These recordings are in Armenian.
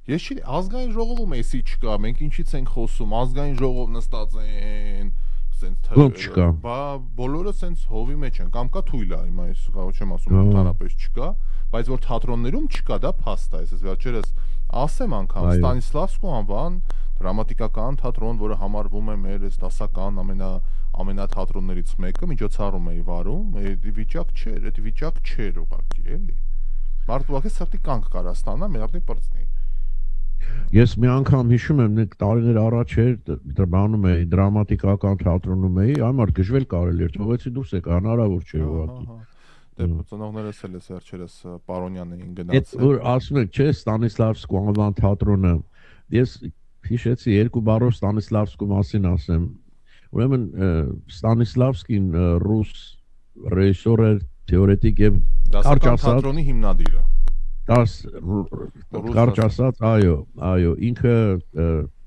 Ես չի ազգային ժողովում էսի չկա, մենք ինչից ենք խոսում, ազգային ժողով նստած են, սենց Ոնց չկա։ բա բոլորը սենց հովի մեջ են, կամ կա թույլ է, հիմա ես չեմ ասում ընդհանրապես չկա, բայց որ թատրոններում չկա, դա փաստ է, ես վերջերս ասեմ անգամ Ստանիսլավսկու անվան դրամատիկական թատրոն, որը համարվում է մեր այս դասական ամենաթատրոններից մեկը, միջոցառում էի վարում, այդ վիճակ չէր ուղղակի, էլի։ Մարդը ուղղակի սրտի կանգ կարա ստանա, մերապնի պրծնի։ Ես մի անգամ հիշում եմ, տարիներ առաջ էր բանում էի դրամատիկական թատրոնում էի, այմար գժվել կարելի էր, թողեցի դուրս եկա, հնարավոր չէր ուղղակի։ Դե ծնողներս էլ էս վերջերս Պարոնյան էին գնացել։ Այդ որ ասում եք, չէ, Ստանիսլավսկու անվան թատրոնը, ես հիշեցի երկու բառով Ստանիսլավսկու մասին ասեմ։ Ուրեմն Ստանիսլավսկին ռուս ռեժիսոր էր, թեորետիկ եւ կարճ ասած թատրոնի հիմնադիրը։ Կարճ ասած, այո, ինքը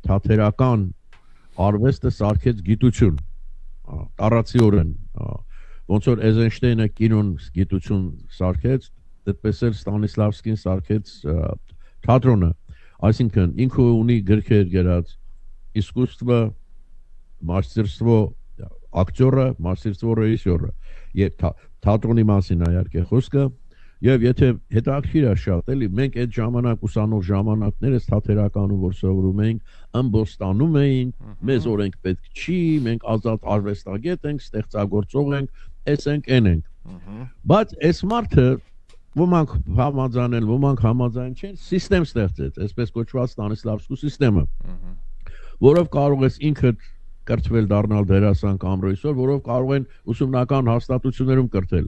թատերական արվեստը սարքեց գիտություն, տարածիորեն, ոնց որ Էյզենշտեյնը կինոն գիտություն սարքեց, դեպպես էլ Ստանիսլավսկին սարքեց թատրոնը, այսինքն ինքը ունի գրքեր գրած искусство, мастерство ակտյորը, мастерство ռեժիսորը, եւ թատրոնի մասին է իհարկե խոսքը, եւ եթե հետաքրքիր է շատ, էլի մենք այդ ժամանակ ուսանող ժամանակներս թատերականում որ սովորում էինք, ըմբոստանում էինք, մեզ օրենք պետք չի, մենք ազատ արվեստագետ ենք, ստեղծագործող ենք, էս ենք, այն ենք։ Բայց այս մարդը ոմանք համաձայնել, ոմանք համաձայն չեն, սիստեմ ստեղծեց, այսպես կոչված Ստանիսլավսկու սիստեմը, որով կարող ես ինքդ կրթվել դառնալ դերասան կամ ռեժիսոր, որով կարող են ուսումնական հաստատություններում կրթել։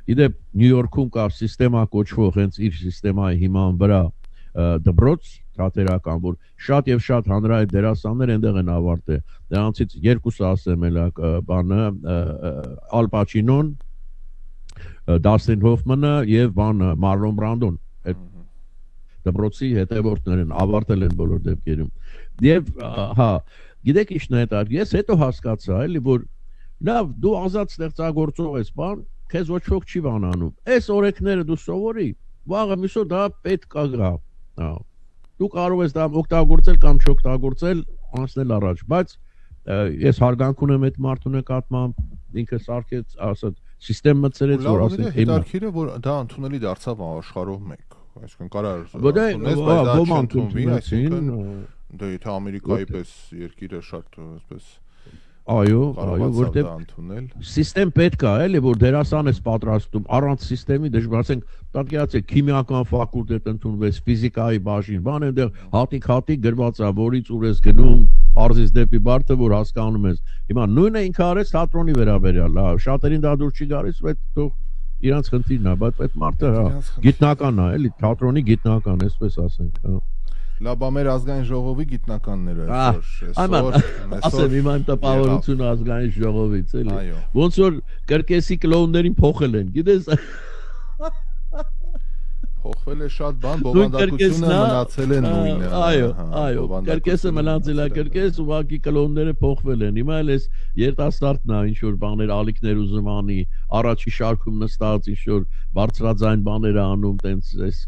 Իդեպ Նյու Յորքում կար սիստեմա կոչվող, հենց իր սիստեմայի հիման վրա դպրոց թատերական, որ շատ եւ շատ հանրային դերասաններ այնտեղ են ավարտել։ Դրանցից երկուսը ասեմ էլ բանը Ալ Պաչինոն, Դասթին Հոֆմանը եւ Մարլոն Բրանդոն։ Այդ դպրոցի հետևորդներ են, ավարտել են բոլոր դեպքերում։ Եվ գիտեք ինչն է դա, ես հետո հասկացա, էլի որ լավ, դու ազատ ստեղծագործող ես, բան, քեզ ոչ ոք չի բանանում։ Այս օրենքները դու սովորի, վաղը միսո դա պետք է գա։ Դու կարող ես դա օգտագործել կամ չօգտագործել, անցնել առաջ, բայց ես հարգանք ունեմ այդ մարդու նկատմամբ, ինքը սարքեց, ասած, սիստեմ մտցրեց, որ ասենք հետաքրքիրը, որ դա ընդունելի դարձավ աշխարհով մեկ, այսինքն կարար ընդունես, բայց դա չընդունվի, այսինքն դե եթե Ամերիկայի պես երկիրը շատ այսպես այո, որտեղ սիստեմ պետք է, էլի որ դերասան ես պատրաստում, առանց սիստեմի դժվար, ասենք, պատկերացրեք, քիմիական ֆակուլտետ ընդունվեց, ֆիզիկայի բաժին, բան այնտեղ հատիկ գրված է, որից ուր ես գնում, Պարզից դեպի Բարդը, որ հասկանում ես։ Հիմա նույնը ինքը արեց թատրոնի վերաբերյալ, շատերին դա դուր չի գալիս, բայց թող իրանց խնդիրն է, բայց այդ մարդը գիտնական է, էլի թատրոնի գիտնական, այսպես ասենք, Լաբա մեր ազգային ժողովի գիտնականները այսօր ասեմ հիմա իմ տպավորությունը ազգային ժողովից էլի ոնց որ կրկեսի կլոուններին փոխել են գիտես փոխվել է շատ բան բովանդակությունը մնացել է նույնը այո կրկեսը մնացել է կրկես ուղղակի կլոունները փոխվել են հիմա էլ էս երիտասարդն է ինչ որ բաներ ալիքներ ուզում անի առաջի շարքում նստած ինչ որ բարձրաձայն բաներ անում տենց էս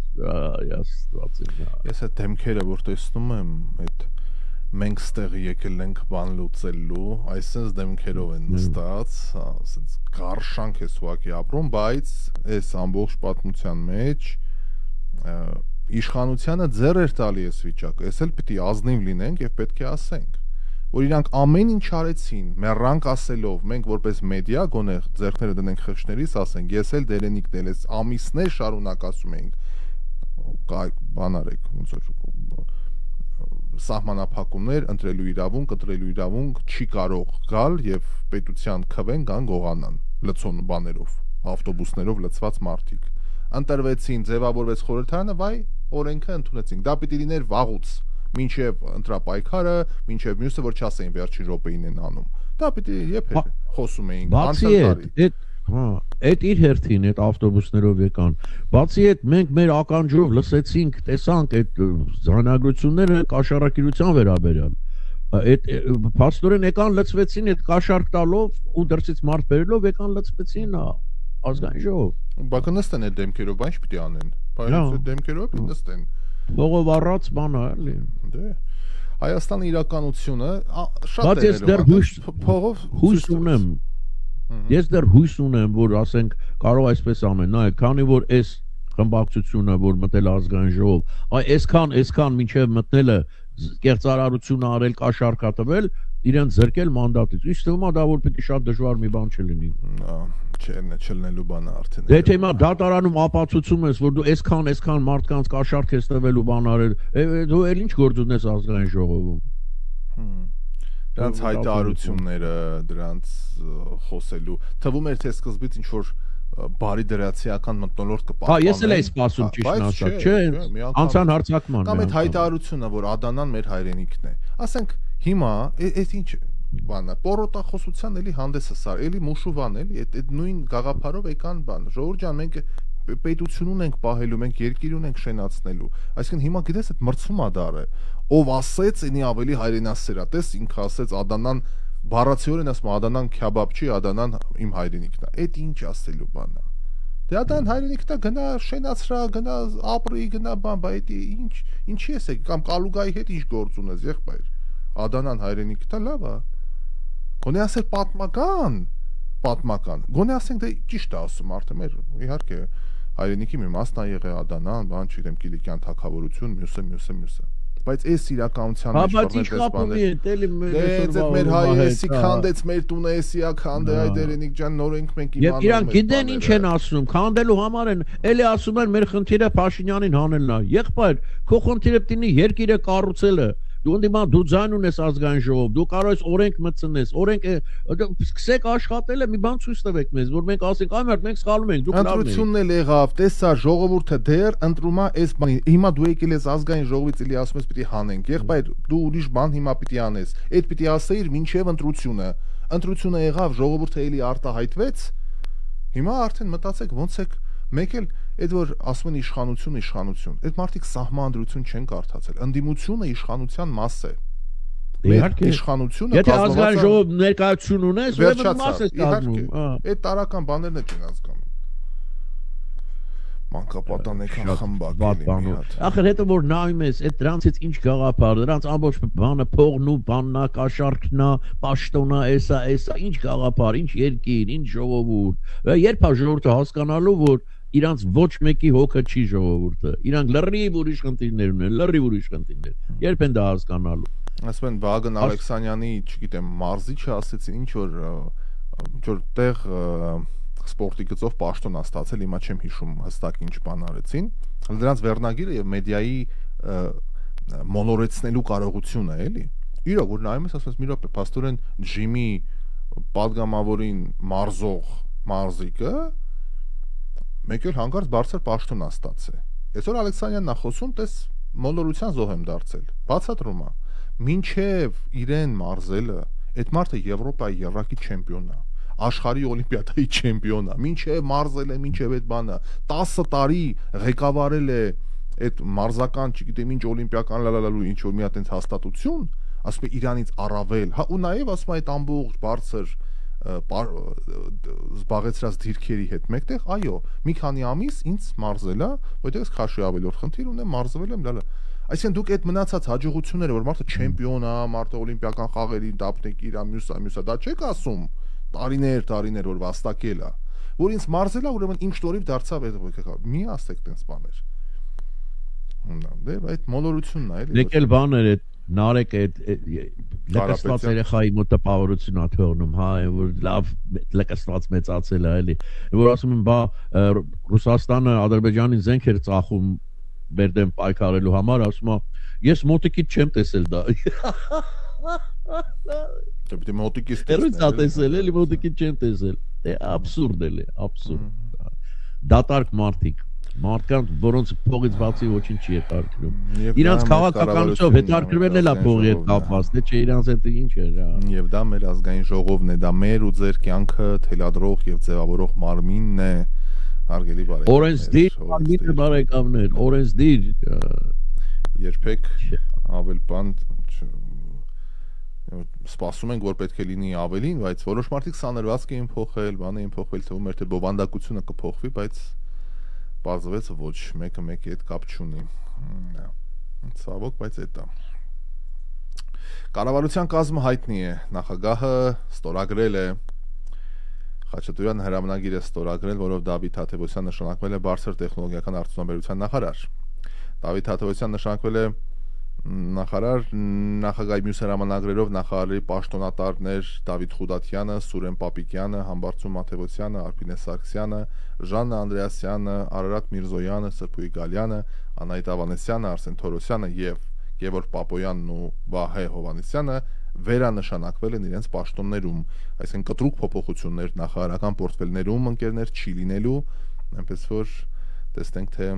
ես այդ դեմքերը որ տեսնում եմ այդ մենք ստեղ եկել ենք բան լուծելու այսպես դեմքերով են նստած ասենց գարշանք էս ուղղակի ապրում բայց այս ամբողջ պատմության մեջ իշխանությանը ձեռ էր տալի այս վիճակը, ես էլ պիտի ազնիվ լինենք եւ պետք է ասենք, որ իրանք ամեն ինչ արեցին, մեռանք ասելով, մենք որպես մեդիա գոնե ձեռքները դնենք խղճներիս, ասենք, ես էլ դերենիկն էլ ես ամիսներ շարունակ ասում էինք, բան արեք, ոնց որ սահմանափակումներ, ընտրելու իրավունք չի կարող գալ եւ պետության քվեն կան գողանան, լցոն բաներով, ավտոբուսներով լցված մարդիկ ընտրվեցին, ձևավորվեց խորհրդարանը, վայ, օրենքը ընդունեցինք։ Դա պիտի լիներ վաղուց, մինչև ընտրապայքարը, մինչև մյուսը, որ չասեին վերջին րոպեին են անում։ Դա պիտի երբ էր խոսում էինք, բացի այդ իր հերթին այդ ավտոբուսներով եկան։ Բացի այդ մենք մեր ականջով լսեցինք, տեսանք այդ զանագրությունները կաշառակիրության վերաբերյալ։ Այդ փաստորեն եկան լցվեցին այդ կաշառք տալով ու դրսից մարդ բերելով եկան լցվեցին ազգային ժողով։ Բա կնստեն այդ դեմքերով, բան պիտի անեն։ Բայց այդ դեմքերով պիտի նստեն։ փողով առած բան է, էլի։ Դե Հայաստանի իրականությունը շատ Բայց ես դեռ փողով հույս ունեմ։ Ես դեռ հույս ունեմ, որ ասենք կարող այսպես ամեն, նայ, քանի որ այս խմբակցությունը, որ մտել ազգային ժողով, այսքան մինչև մտնելը կեղծարարություն արել, կաշառքա տվել, իրենց զրկել մանդատից։ Ինչ թվում է դա որ պիտի շատ դժվար մի բան չլինի։ Չլնելու բանը արդեն։ Դե թե հիմա դատարանում ապացուցում ես, որ դու այսքան մարդկանց կաշառք ես տվել ու բան արել, դու էլ ինչ գործ ունես ազգային ժողովում։ Դրանց հայտարարությունները, դրանց խոսելու, թվում էր թե սկզբից ինչ որ բարի դրացիական մտնոլորտ կպահպանեն։ Հա, ես էլ էի սպասում ճիշտ ասած, չէ, անցան հարցակման։ Կամ այդ հայտարարությունը, որ Ադանան մեր հայրենիքն է։ Ասենք հիմա այդ ինչ բանա, պորոտախոսության էլի հանդեսը սար, էլի մուշուվան էլի, այդ նույն գաղափարով եկան բան։ Ժողովուրդ ջան, մենք պետություն ունենք պահելու, մենք երկիր ունենք շենացնելու։ Այսինքն հիմա գիտես այդ մրցում ա դարը, ով ասեց, ինի ավելի հայրենասեր է, տես ինքը ասեց Ադանան բառացիորեն ասում Ադանան քյաբաբ չի, Ադանան իմ հայրենիքն է։ Այդ ինչ ասելու բան է։ Դե Ադանան հայրենիքն է, գնա շենացրա, գնա ապրի, գնա բան, բա այդ ինչի ես եք կամ Կալուգայի հետ ինչ գործ ունես, եղբայր։ Ադանան հայրենիքն է, լավ է։ Գոնե ասել պատմական։ Գոնե ասենք դե ճիշտ է ասում արդեն մեր իհարկե հայրենիքի մի մասն է եղել Ադանան, բան չգիտեմ Կիլիկյան թագավորություն, մյուսը։ Բայց այս իրականության մեջ մեր հայեսի քանդեց մեր տունը, էսիա քանդե այ դերենիկ ջան, նորենք մենք իմանալու ենք։ Եվ իրանք գիտեն ինչ են ասում, քանդելու համար են, էլի ասում են մեր խնդիրը Փաշինյանին հանելն է։ Եղբայր, քո խնդիրը պիտի երկիրը կառուցելը։ Դու ձայն ունես ազգային ժողով, դու կարող ես օրենք մտցնես, օրենք սկսեք աշխատել, մի բան ցույց տվեք մեզ, որ մենք ասենք, այ մենք սխալվում ենք, դուք լավն եք։ Ընտրությունն էլ եղավ, տեսա ժողովուրդը դեռ ընտրումա այս բանի։ Հիմա դու եկել ես ազգային ժողովից էլի ասում ես պիտի հանենք։ Եղբայր, դու ուրիշ բան հիմա պիտի անես։ Այդ պիտի ասեիր մինչև ընտրությունը։ Ընտրությունը եղավ, ժողովուրդը էլի արտահայտվեց։ Հիմա արդեն մտածեք ոնց եք մեկ էլ այդ որ ասում են իշխանություն, այդ մարդիկ սահմանադրություն չեն կարդացել։ Ընդդիմությունը իշխանության մաս է։ Իհարկե իշխանությունը եթե ազգային ժողով ներկայություն ունես, ուրեմն մաս ես կազմում։ Այդ տարական բաներն են հասկանում։ Մանկապատանեկան խմբակ էլի։ Ախր հետո որ նայում ես, այդ դրանցից ինչ գաղափար, դրանց ամբողջ բանը փողն ու բաննա, կաշառքնա, պաշտոնա, էսա, ինչ գաղափար, ինչ երկիր, ինչ ժողովուրդ։ Երբ է ժողովուրդը հասկանալու, որ իրանց ոչ մեկի հոգը չի ժողովուրդը։ Իրանք լրիվ ուրիշ խնդիրներ ունեն, լրիվ ուրիշ խնդիրներ։ Երբ են դա հասկանալու։ Ասում են Վագն Ալեքսանյանի, չգիտեմ, մարզիչը ասեցին ինչ որ տեղ սպորտի գծով պաշտոն ա ստացել, հիմա չեմ հիշում հստակ ինչ բան արեցին։ Դրանց վերնագիրը եւ մեդիայի մոնորեցնելու կարողությունը է, էլի։ Իրոք որ նայում ես, ասում ես՝ մի րոպե, փաստորեն ջիմի падգամավորին մարզող մարզիկը մեկ էլ հանկարծ բարձր պաշտոն ա ստացել։ Այսօր Ալեքսանյանն ա խոսում, տես մոնորության զոհ եմ դարձել։ Բացատրում ա։ Մինչև իրեն մարզելը, այդ մարդը Եվրոպայի երրակի չեմպիոն է։ Աշխարհի օլիմպիադայի չեմպիոն է, մինչև մարզել է, մինչև այդ բանը 10 տարի ղեկավարել է այդ մարզական, չգիտեմ ինչ օլիմպիական լալալու ինչ որ մի հատ այնց հաստատություն, ասում է Իրանից առավել, հա ու նաև ասում է այդ ամբողջ բարձր զբաղեցրած դիրքերի հետ մեկտեղ, այո, մի քանի ամիս ինձ մարզել է, որտեղ ես քաշի ավելորդ խնդիր ունեմ, մարզվել եմ, լալա։ Այսինքն դուք այդ մնացած հաջողությունները, որ մարդը չեմպիոն է, մարդը օլիմպիական խաղերի դափնեկիր է, մյուսա, դա չեք ասում։ Տարիներ որ վաստակել է, որ ինձ մարզել է, ուրեմն ինչ շնորհիվ դարձավ այդ մի ասեք տենց բաներ։ Դե այդ մոլորությունն է, էլի։ Եկել բաներ այդ Նարեկ այդ լեկստված երեխայի մոտ տպավորություն ա թողնում, հա, որ լավ լեկստված մեծացել է, էլի։ Որ ասում են, բա Ռուսաստանը Ադրբեջանին զենք էր ծախում մեր դեմ պայքարելու համար, ասում է, ես մոտիկից չեմ տեսել դա։ Դե մոտիկից տեսնել, էլի մոտիկից չեմ տեսել։ Դե աբսուրդ էլի, աբսուրդ։ Դատարկ մարդիկ, մարդկանց, որոնց փողից բացի ոչինչ չի հետաքրքրում։ Իրանց քաղաքականությամբ հետաքրքրվելն էլ է փողի հետ կապված, դե չէ իրանց հետ ինչ է։ Եվ դա մեր ազգային ժողովն է, դա մեր ու ձեր կյանքը թելադրող եւ ձևավորող մարմինն է, հարգելի բարեկամներ։ Օրենսդիր մարմինը բարեկամներ, օրենսդիր։ Երբեք ավել բան սպասում ենք, որ պետք է լինի ավելին, բայց որոշ մարդիկ սաներվածք էին փոխել, բան էին փոխվել, թվում էր թե բովանդակությունը կփոխվի, բայց պարզվեց ոչ, մեկը մեկի հետ կապ չունի։ Ցավոք, բայց էդ է։ Կառավարության կազմը հայտնի է, նախագահը ստորագրել է Խաչատուրյան հրամանագիրը ստորագրել, որով Դավիթ Թադևոսյան նշանակվել է բարձր տեխնոլոգիական արտոնաբերության նախարար։ Դավիթ Թադևոսյան նշանակվել է նախարար, նախագահի մյուս հրամանագրերով նախարարի պաշտոնատարներ Դավիթ Խուդատյանը, Սուրեն Պապիկյանը, Համբարձում Մաթևոսյանը, Արփինե Սարգսյանը, Ժաննա Անդրեասյանը, Արարատ Միրզոյանը, Սրփուի Գալյանը, Անահիտ Ավանեսյանը, Արսեն Թորոսյանը եւ Գևորգ Պապոյանն ու Վահե Հովանեսյանը վերանշանակվել են իրենց պաշտոններում, այսինքն կտրուկ փոփոխություններ նախարարական պորտֆելներում ընկերներ չի լինելու, այնպես որ տեսնենք թե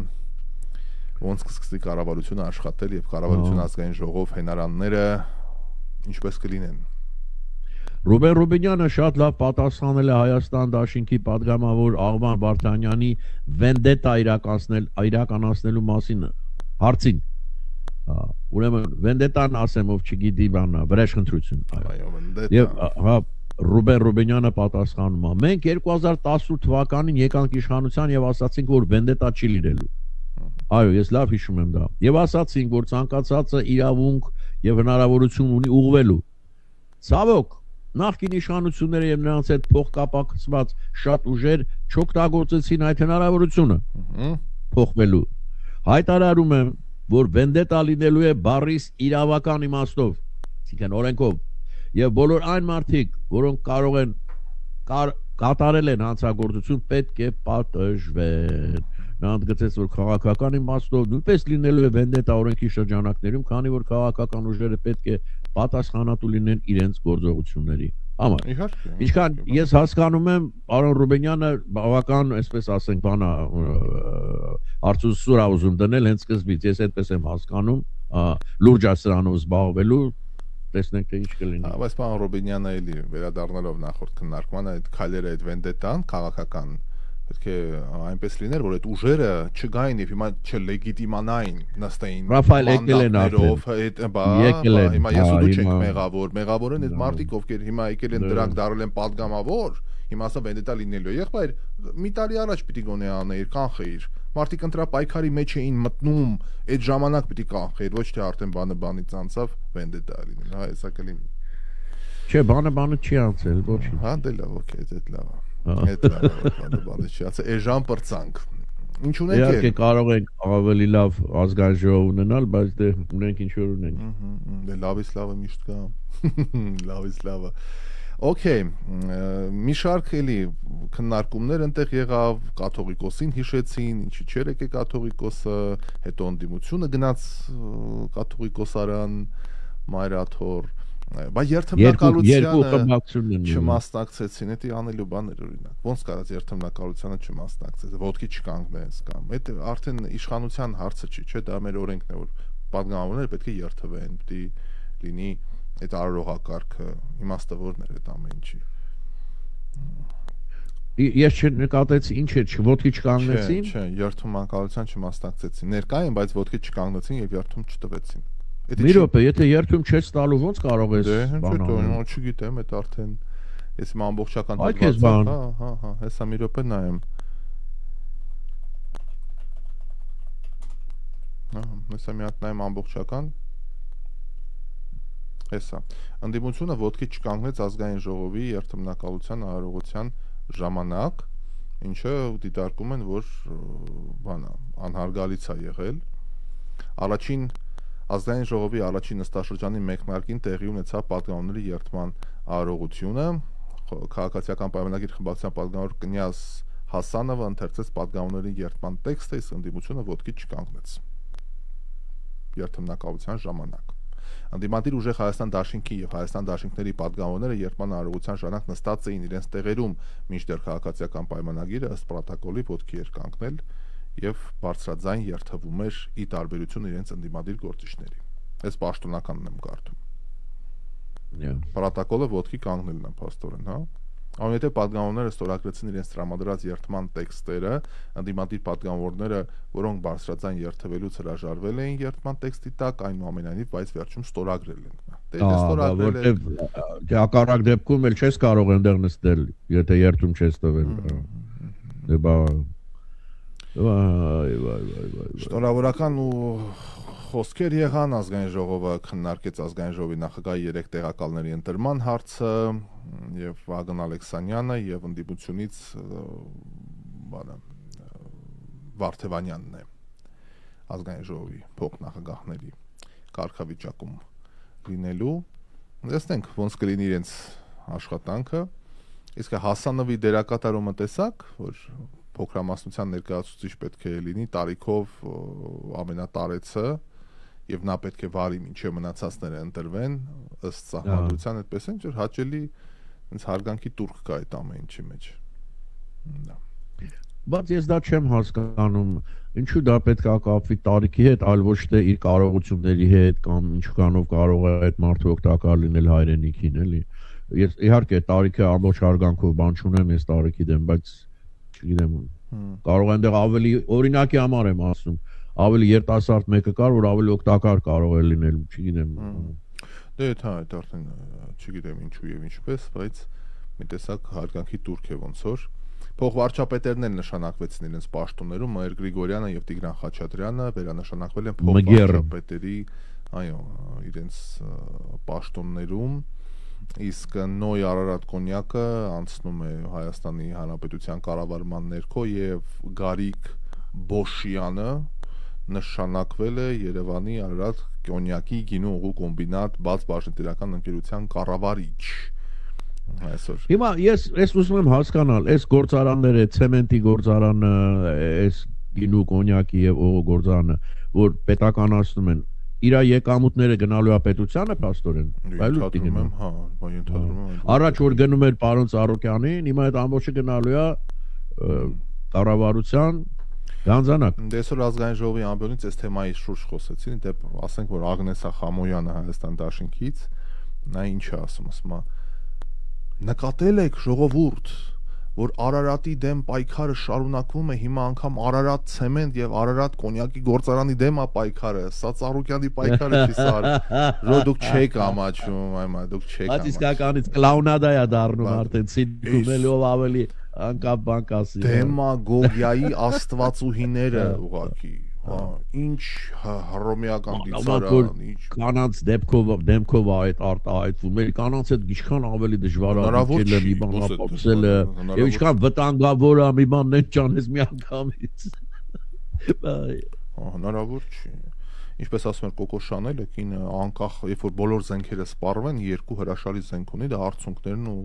ոնց կսկսի կառավարությունը աշխատել եւ կառավարության ազգային ժողով հենարանները ինչպես կլինեն։ Ռուբեն Ռուբինյանը շատ լավ պատասխանել է Հայաստան Դաշինքի պատգամավոր Աղվան Վարդանյանի վենդետա իրականացնելու մասին հարցին։ Ուրեմն վենդետան ասեմ ով չգիտի բանա վրեժխնդրություն։ Այո, վենդետա։ Եվ հա Ռուբեն Ռուբինյանը պատասխանում է. մենք 2018 թվականին եկանք իշխանության եւ ասացինք, որ վենդետա չի լինելու։ Այո, ես լավ հիշում եմ դա։ Եվ ասացինք, որ ցանկացածը իրավունք եւ հնարավորություն ունի ուղղվելու։ Ցավոք, նախկին իշխանությունները եւ նրանց հետ փոխկապակցված շատ ուժեր չօգտագործեցին այդ հնարավորությունը փոխվելու։ Հայտարարում եմ, որ վենդետա լինելու է բառիս իրավական իմաստով, այսինքն օրենքով, եւ բոլոր այն մարդիկ, որոնք կարող են կատարել են հանցագործություն, պետք է պատժվեն։ Նա ընդգծեց, որ քաղաքական իմաստով նույնպես լինելու է վենդետա օրենքի շրջանակներում, քանի որ քաղաքական ուժերը պետք է պատասխանատու լինեն իրենց գործողությունների համար։ Իհարկե։ Ինչքան ես հասկանում եմ, պարոն Ռուբենյանը բավական, այսպես ասենք, բանա արծույց սուր ուզում դնել հենց սկզբից, ես այդպես եմ հասկանում, լուրջ է սրանով զբաղվելու, տեսնենք թե ինչ կլինի։ Բայց պարոն Ռուբենյանը էլի վերադառնալով նախորդ քննարկմանը այդ քայլերը այդ վենդետան քաղաքական պետք է այնպես լիներ, որ այդ ուժերը չգային եւ հիմա չլեգիտիմանային նստեին Ռաֆայել եկել են արդեն։ Հիմա ես ու դու չենք մեղավոր, մեղավոր են այդ մարդիկ, ովքեր հիմա եկել են դրանք դարել են падգամավոր, հիմա ասա վենդետա լինելու է։ Եղբայր, մի տարի առաջ պիտի գոնե աներ, կանխեիր։ Մարդիկ ընտրա պայքարի մեջ էին մտնում, այդ ժամանակ պիտի կանխեիր, ոչ թե արդեն բանից անցավ վենդետա լինել, հա, հեսա կլինի։ Չէ, բանը չի անցել, ոչինչ։ Հա, դե լավ, օքեյ, դա լավ է։ Այդ բանը չի ասա, էժան պրծանք։ Ինչ ունենք։ Իհարկե կարող ենք ավելի լավ ազգային ժողով ունենալ, բայց դե ունենք ինչ որ ունենք։ Դե լավից լավը միշտ կա։ Լավից լավը։ Okay, մի շարք էլի քննարկումներ ընտեղ եղավ, կաթողիկոսին հիշեցին, ինչի չէր եկե կաթողիկոսը, հետո ընդդիմությունը գնաց կաթողիկոսարան, մայրաթոր, բայց երթմնակալությանը չմասնակցեցին, դա անելու բաներ օրինակ։ Ոնց կարած երթմնակալությանը չմասնակցես, ոտքի չկանգնես կամ։ Այդ արդեն իշխանության հարցը չի, չէ՞, դա մեր օրենքն է, որ падգամավորները պետք է երթվեն, պիտի լինի այդ արարողակարգը, իմաստավորներ այդ ամեն ինչի։ Ես չնկատեցի ինչ է, ոտքի չկանգնեցին։ Չէ, երթմնակալության չմասնակցեցին։ Ներկա են, բայց ոտքի չկանգնեցին եւ երթում չտվեցին։ Մի րոպե, եթե երթում չես տալու, ոնց կարող ես բանալ։ Դե, չգիտեմ, այդ արդեն ես իմ ամբողջական հատվածը, հա, հեսա մի րոպե նայեմ։ Հա, հեսա մի հատ նայեմ ամբողջական։ Հեսա։ Ընդդիմությունը ոտքի չկանգնեց ազգային ժողովի երթմնակալության արարողության ժամանակ, ինչը դիտարկում են, որ բանա անհարգալից է եղել։ Առաջին ազգային ժողովի առաջին նստաշրջանի մեկնարկին տեղի ունեցավ падգամավորների երթման արարողությունը։ Քաղաքացիական պայմանագիր խմբակցության падգամավոր կնյազ Հասանովը ընթերցեց падգամավորների երթման տեքստը, իսկ ընդդիմությունը ոտքի չկանգնեց երթմնակալության ժամանակ։ Ընդդիմադիր ուժեղ Հայաստան Դաշինքի եւ Հայաստան Դաշինքների падգամավորները երթման արարողության ժամանակ նստած էին իրենց տեղերում, մինչդեռ քաղաքացիական պայմանագիրը ըստ պրոտոկոլի ոտքի էր կանգնել եւ բարձրաձայն երթվում էր ի տարբերություն իրենց ընդդիմադիր գործիչների։ Այս պաշտոնականն եմ կարդում։ Պրոտոկոլը ոտքի կանգնելն է փաստորեն, հա։ Այնուհետև падգամավորները ստորագրեցին իրենց տրամադրած երթման տեքստերը, ընդդիմադիր падգամավորները, որոնք բարձրաձայն երթվելուց հրաժարվել էին երթման տեքստի տակ, այնուամենայնիվ, բայց վերջում ստորագրել են։ Դե ստորագրել են։ Որտեվ հակառակ դեպքում էլ չես կարող այնտեղ նստել, եթե երթում չես տվել։ Դե բա Վայ։ Շնորհավորական ու խոսքեր եղան, ազգային ժողովը քննարկեց ազգային ժողովի նախագահի 3 տեղակալների ընտրման հարցը եւ Վագն Ալեքսանյանը եւ ընդդիմությունից Վարդևանյանն է ազգային ժողովի փոխնախագահների կարգավիճակում լինելու։ Տեսնենք ոնց կլինի իրենց աշխատանքը։ Իսկ Հասանովի դերակատարումը տեսակ, որ փոքրամասնության ներկայացուցիչ պետք է լինի տարիքով ամենատարեցը եւ նա պետք է վարի մինչեւ մնացածները ընտրվեն ըստ սահմանադրության, այդպես են որ հաճելի ինձ հարգանքի տուրք կա այդ ամեն ինչի մեջ։ Բայց ես դա չեմ հասկանում, ինչու դա պետք է կապվի տարիքի հետ, այլ ոչ թե իր կարողությունների հետ կամ ինչքանով կարող է այդ մարդը օգտակար լինել հայրենիքին, էլի։ Ես իհարկե տարիքը ամբողջ հարգանքով բան չունեմ ես տարիքի դեմ, բայց չգիտեմ, կարող է այնտեղ ավելի օրինակի համար եմ ասում, ավելի երիտասարդ մեկը կար, որ ավելի օգտակար կարող է լինել, չգիտեմ։ Դե դա արդեն չգիտեմ ինչու եւ ինչպես, բայց մի տեսակ հարգանքի տուրք է ոնց որ փոխվարչապետերն են նշանակվեցին իրենց պաշտոններում, Մայր Գրիգորյանը եւ Տիգրան Խաչատրյանը վերանշանակվել են փոխվարչապետերի, այո, իրենց պաշտոններում, իսկ Նոյ Արարատ Կոնյակը անցնում է Հայաստանի Հանրապետության կառավարման ներքո եւ Գարիկ Բոշյանը նշանակվել է Երևանի Արարատ Կոնյակի գինու ուղու կոմբինատ բաց բաժնետիրական ընկերության կառավարիչ։ Այսօր։ Հիմա ես ուզում եմ հասկանալ, այս գործարանները, ցեմենտի գործարանը, այս գինու կոնյակի եւ օղու գործարանը, որ պետականացնում են, իր եկամուտները գնալու է պետությանը փաստորեն։ Ենթադրում եմ, հա, ենթադրում եմ։ Առաջ որ գնում էր պարոն Ծառուկյանին, հիմա այդ ամբողջը գնալու է կառավարության գանձանակ։ Դեսօր ազգային ժողովի ամբիոնից այս թեմայի շուրջ խոսեցին, դե ասենք որ Ագնեսա Խամոյանը Հայաստան Դաշինքից, նա ինչ է ասում, ասում է նկատել եք ժողովուրդ, որ Արարատի դեմ պայքարը շարունակվում է, հիմա անգամ Արարատ ցեմենտ եւ Արարատ կոնյակի գործարանի դեմ է պայքարը, սա Ծառուկյանի պայքարը չի սար։ Որ դուք չեք ամաչում, այմա դուք չեք ամաչում։ Այդ իսկականից կլաունադա է դառնում արդեն ցիտումելով ավելի անկապ բան կասի։ Դեմագոգիայի աստվածուհիները ուղղակի, հա, ինչ հռոմեական դիցարան, ինչ կանանց դեմքով այդ արտահայտվում, մեր կանանց հետ ինչքան ավելի դժվար է մի բան ապացուցելը, եւ ինչքան վտանգավոր է մի բան նենց ճանես մի անգամից։ Հնարավոր չի։ Ինչպես ասում էր Կոկո Շանելը, կինը անկախ, երբ որ բոլոր զենքերը սպառվեն, երկու հրաշալի զենք ունի, դա արցունքներն ու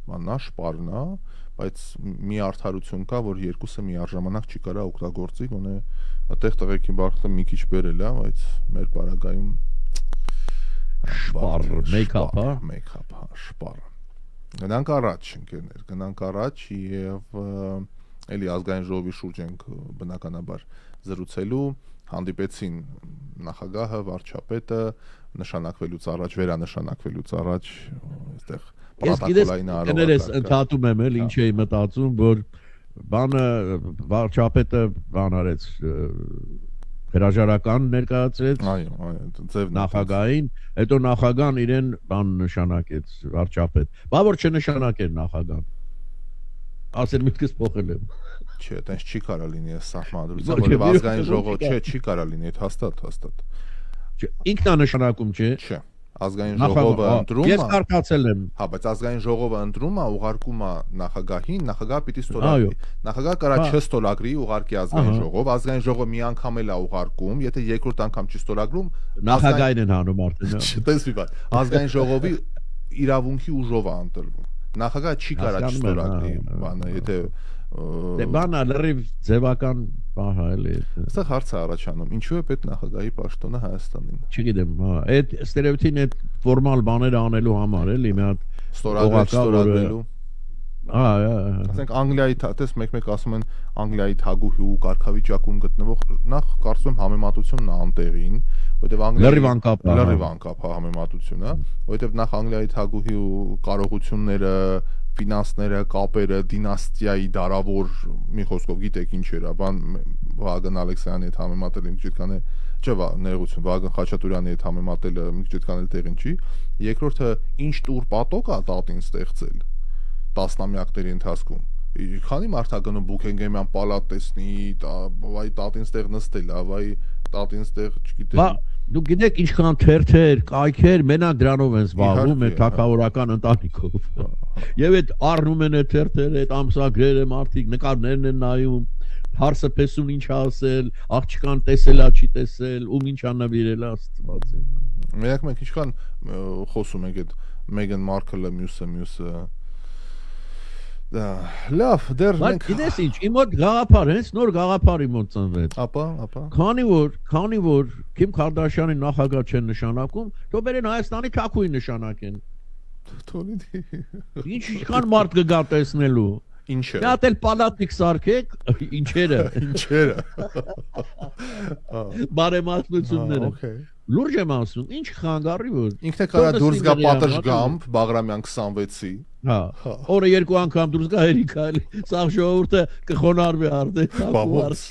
մանա շպարն է, բայց մի արդարություն կա, որ երկուսը միաժամանակ չի կարա օգտագործի, գոնե այդտեղ տղեկի բախտը մի քիչ բերել է, բայց մեր բարագայում շպար, մեյքափ, հա, շպար։ Գնանք առաջ, ընկերներ, գնանք առաջ եւ էլի ազգային ժողովի շուրջ ենք բնականաբար զրուցելու, հանդիպեցին նախագահը, վարչապետը, նշանակվելուց առաջ, վերանշանակվելուց առաջ, այստեղ պրոտոկոլային արարողը։ Ես ընդհատում եմ էլ ինչ էի մտածում, որ բանը վարչապետը բան արեց, հրաժարական ներկայացրեց, այո, ձև նախագահին, հետո նախագահան իրեն բան նշանակեց, վարչապետ։ Բա որ չնշանակեր նախագահան։ Ասել միտքս փոխել եմ։ Չէ, այտենց չի կարա լինի այս սահմանադրությամբ, որ ազգային ժողովը, չէ, չի կարա լինի, այդ հաստատ։ Ինքնանշանակում չէ։ Չէ, ազգային ժողովը ընտրում է։ Ես կարդացել եմ։ Հա, բայց ազգային ժողովը ընտրում է, ուղարկում է նախագահին, նախագահը պիտի ստորագրի։ Նախագահը կարա չստորագրի, ուղարկի ազգային ժողով, ազգային ժողովը մի անգամ էլ է ուղարկում, եթե երկրորդ անգամ չի ստորագրում, նախագահին են հանում արդեն։ Տեսվի բան, ազգային ժողովի իրավունքի ուժով է ընտրվում։ Նախագահը չի կարա չստորագրի, բանը, եթե Դե բանը լրիվ ձևական բան է էլի։ Այստեղ հարց է առաջանում, ինչու է պետք նախագահի պաշտոնը Հայաստանին։ Չգիտեմ, հա, այդ ստերեոտիպին այդ ֆորմալ բաները անելու համար էլի մի հատ ստորագրելու։ Ասենք Անգլիայի, տես մեկ-մեկ ասում են Անգլիայի թագուհու կարգավիճակում գտնվող, նախ կարծում եմ համեմատությունն է անտեղին, որտեղ լրիվ անկապ համեմատությունը, որտեղ նախ Անգլիայի թագուհու կարողությունները, ֆինանսները, կապերը, դինաստիայի դարավոր, մի խոսքով գիտեք ինչ էր, բան Վագն Ալեքսյանի հետ համեմատել մի քիչ կան չէ, ներողություն, Վագն Խաչատուրյանի հետ համեմատելը մի քիչ կան էլ տեղին չի։ Երկրորդը ինչ տուր պատոկ է տատին ստեղծել տասնամյակների ընթացքում։ Քանի մարդ է գնում Բուքենգեմյան պալատ տեսնի, վայ տատին ստեղ նստել, վայ տատին ստեղ, չգիտեմ։ Դուք գիտեք ինչքան թերթեր, կայքեր մենակ դրանով են զբաղվում այդ թակավորական ընտանիքով։ Եվ այդ առնում են այդ թերթերը, այդ ամսագրերը մարդիկ նկարներն են նայում, հարսը պես ինչ ասել, աղջկան տեսելա, չի տեսել, ում ինչա նվիրել Աստված։ Մենակ մենք ինչքան խոսում ենք այդ Մեգան Մարկլը, մյուսը լավ, դեռ մենք գիտես ինչ, իմ մոտ գաղափար, հենց նոր գաղափար իմ մոտ ծնվեց։ Ապա Քանի որ Քիմ Քարդաշյանի նախագահ չեն նշանակում, թող բերեն Հայաստանի թակուին նշանակեն։ Ինչքան մարդ կգա տեսնելու։ Ինչը։ Մի հատ էլ պալատիկ սարքեք, ինչերը։ Բարեմասնությունները։ Լուրջ եմ ասում, ինչ խանգարի որ։ Ինքն է կարա դուրս գա պատշգամբ Բաղրամյան 26-ի։ Հա։ Օրը երկու անգամ դուրս գա Երիկա, սաղ ժողովուրդը կխոնարհվի արդեն։ Բավոս։